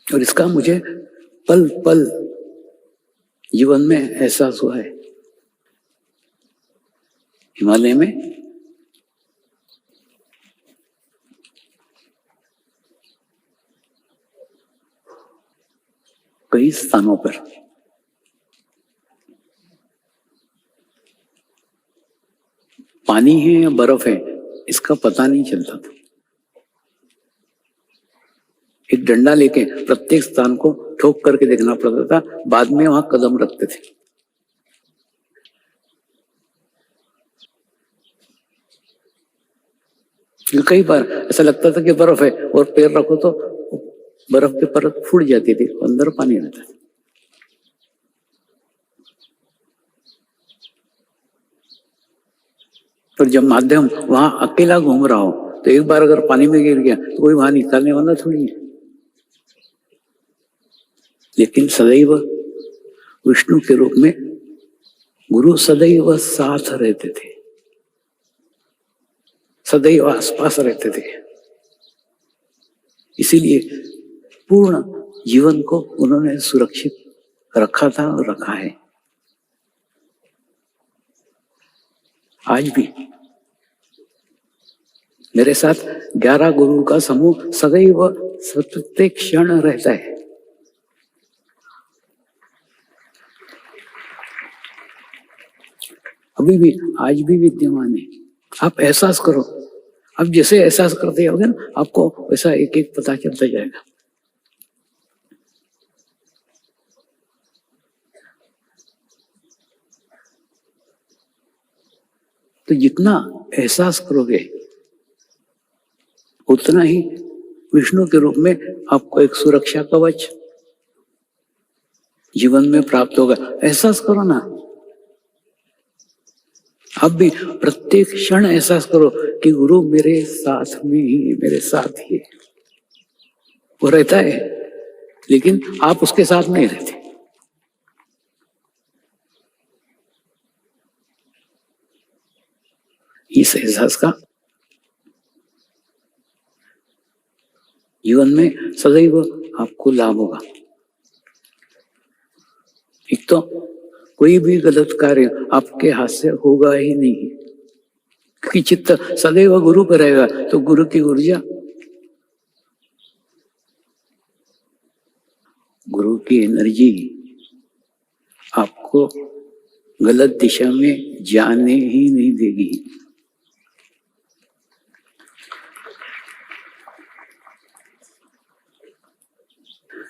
और इसका मुझे पल पल जीवन में एहसास हुआ है। हिमालय में कई स्थानों पर पानी है या बर्फ है इसका पता नहीं चलता था। एक डंडा लेके प्रत्येक स्थान को ठोक करके देखना पड़ता था, बाद में वहां कदम रखते थे। कई बार ऐसा लगता था कि बर्फ है और पैर रखो तो बर्फ की परत फूट जाती थी, अंदर पानी रहता था। और जब माध्यम वहां अकेला घूम रहा हो तो एक बार अगर पानी में गिर गया तो कोई वहां निकालने वाला थोड़ी है। लेकिन सदैव विष्णु के रूप में गुरु सदैव साथ रहते थे, सदैव आसपास रहते थे। इसीलिए पूर्ण जीवन को उन्होंने सुरक्षित रखा था और रखा है। आज भी मेरे साथ 11 गुरु का समूह सदैव प्रत्येक क्षण रहता है। अभी भी आज भी विद्यमान है। आप एहसास करो, आप जैसे एहसास करते जाओगे ना आपको वैसा एक एक पता चलता जाएगा। तो जितना एहसास करोगे उतना ही विष्णु के रूप में आपको एक सुरक्षा कवच जीवन में प्राप्त होगा। एहसास करो ना, आप भी प्रत्येक क्षण एहसास करो कि गुरु मेरे साथ में ही, मेरे साथ ही वो रहता है, लेकिन आप उसके साथ नहीं रहते। इस एहसास का जीवन में सदैव आपको लाभ होगा। एक तो कोई भी गलत कार्य आपके हाथ से होगा ही नहीं, क्योंकि चित्त सदैव गुरु पर रहेगा। तो गुरु की ऊर्जा, गुरु की एनर्जी आपको गलत दिशा में जाने ही नहीं देगी।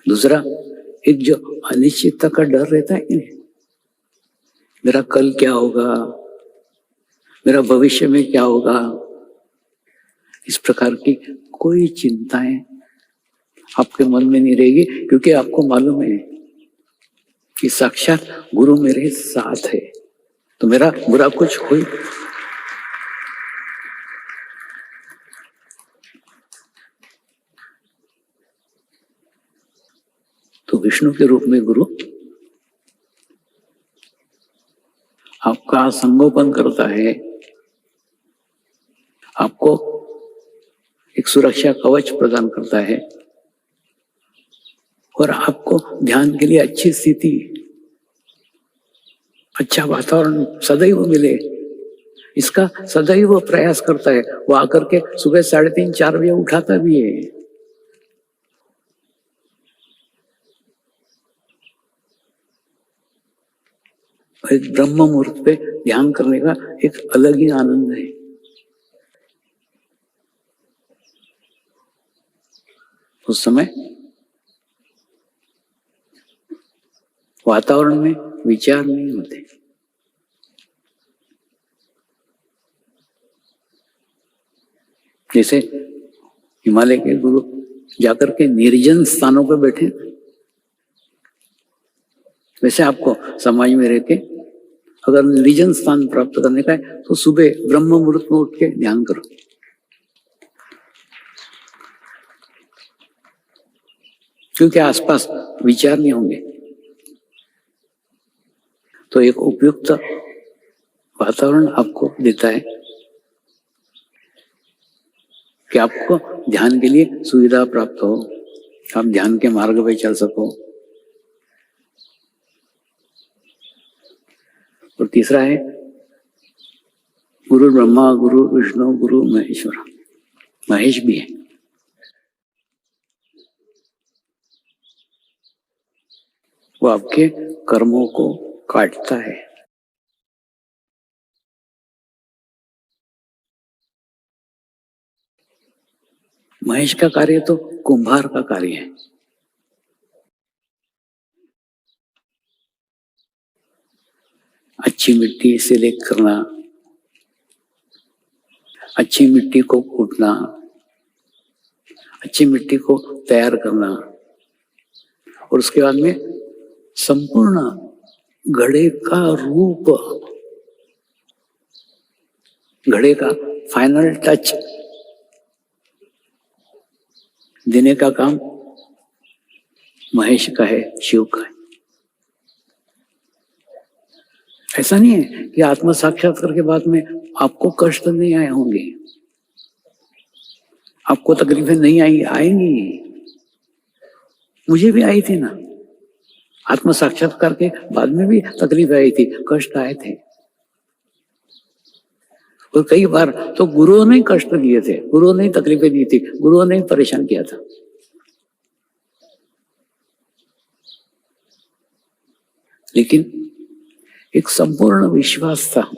दूसरा, एक जो अनिश्चितता का डर रहता है कि मेरा कल क्या होगा, मेरा भविष्य में क्या होगा, इस प्रकार की कोई चिंताएं आपके मन में नहीं रहेगी, क्योंकि आपको मालूम है कि साक्षात गुरु मेरे साथ है, तो मेरा बुरा कुछ हो। तो विष्णु के रूप में गुरु आपका संगोपन करता है, आपको एक सुरक्षा कवच प्रदान करता है और आपको ध्यान के लिए अच्छी स्थिति, अच्छा वातावरण सदैव मिले, इसका सदैव प्रयास करता है। वो आकर के सुबह 3:30-4 बजे उठाता भी है। एक ब्रह्म मुहूर्त पे ध्यान करने का एक अलग ही आनंद है। उस समय वातावरण में विचार नहीं होते। जैसे हिमालय के गुरु जाकर के निर्जन स्थानों पर बैठे, वैसे आपको समाज में रह के अगर निर्जन स्थान प्राप्त करने का है तो सुबह ब्रह्म मुहूर्त में उठ के ध्यान करो। क्योंकि आसपास विचार नहीं होंगे, तो एक उपयुक्त वातावरण आपको देता है कि आपको ध्यान के लिए सुविधा प्राप्त हो। आप ध्यान के मार्ग पे चल सको। और तीसरा है गुरु ब्रह्मा गुरु विष्णु गुरु महेश्वर, महेश भी है। वो आपके कर्मों को काटता है। महेश का कार्य तो कुंभार का कार्य है। अच्छी मिट्टी सिलेक्ट करना, अच्छी मिट्टी को कूटना, अच्छी मिट्टी को तैयार करना, और उसके बाद में संपूर्ण घड़े का रूप, घड़े का फाइनल टच देने का काम महेश का है, शिव का है। ऐसा नहीं है कि आत्म साक्षात्कार के बाद में आपको कष्ट नहीं आए होंगे, आपको तकलीफें नहीं आएंगी। मुझे भी आई थी ना, आत्म साक्षात्कार के बाद में भी तकलीफ आई थी, कष्ट आए थे। और कई बार तो गुरुओं ने कष्ट दिए थे, गुरुओं ने तकलीफें दी थी, गुरुओं ने परेशान किया था। लेकिन एक संपूर्ण विश्वास था,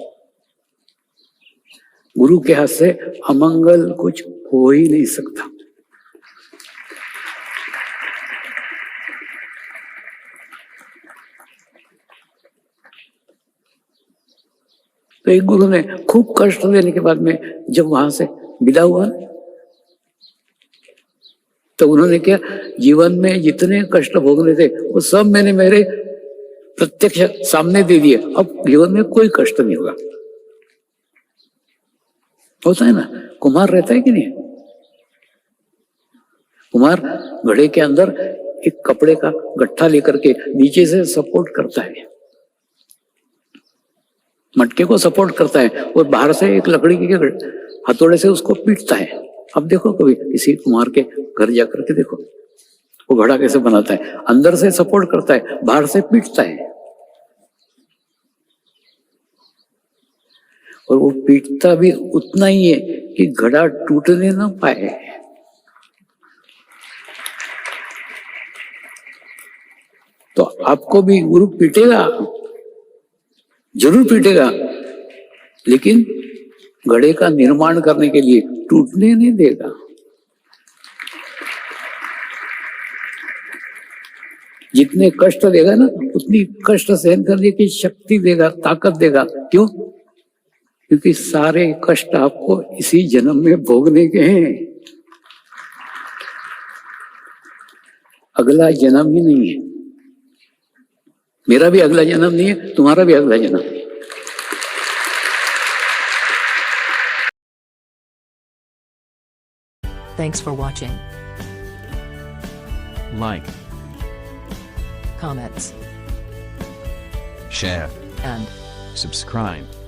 गुरु के हाथ से अमंगल कुछ हो ही नहीं सकता। तो एक गुरु ने खूब कष्ट देने के बाद में जब वहां से विदा हुआ, तो उन्होंने क्या, जीवन में जितने कष्ट भोगने थे वो सब मैंने मेरे प्रत्यक्ष सामने दे दिए, अब जीवन में कोई कष्ट नहीं होगा। होता है ना, कुम्हार रहता है कि नहीं? कुम्हार घड़े के अंदर एक कपड़े का गट्ठा लेकर के नीचे से सपोर्ट करता है, मटके को सपोर्ट करता है, और बाहर से एक लकड़ी के हथौड़े से उसको पीटता है। अब देखो कभी किसी कुम्हार के घर जाकर के देखो वो घड़ा कैसे बनाता है, अंदर से सपोर्ट करता है, बाहर से पीटता है, और वो पीटता भी उतना ही है कि घड़ा टूटने ना पाए। तो आपको भी गुरु पीटेगा, जरूर पीटेगा, लेकिन घड़े का निर्माण करने के लिए टूटने नहीं देगा। जितने कष्ट देगा ना, उतनी कष्ट सहन करने की शक्ति देगा, ताकत देगा। क्यों? क्योंकि सारे कष्ट आपको इसी जन्म में भोगने के हैं, अगला जन्म ही नहीं है। मेरा भी अगला जन्म नहीं है, तुम्हारा भी अगला जन्म नहीं है। Thanks for watching. Like, Comments share, and subscribe.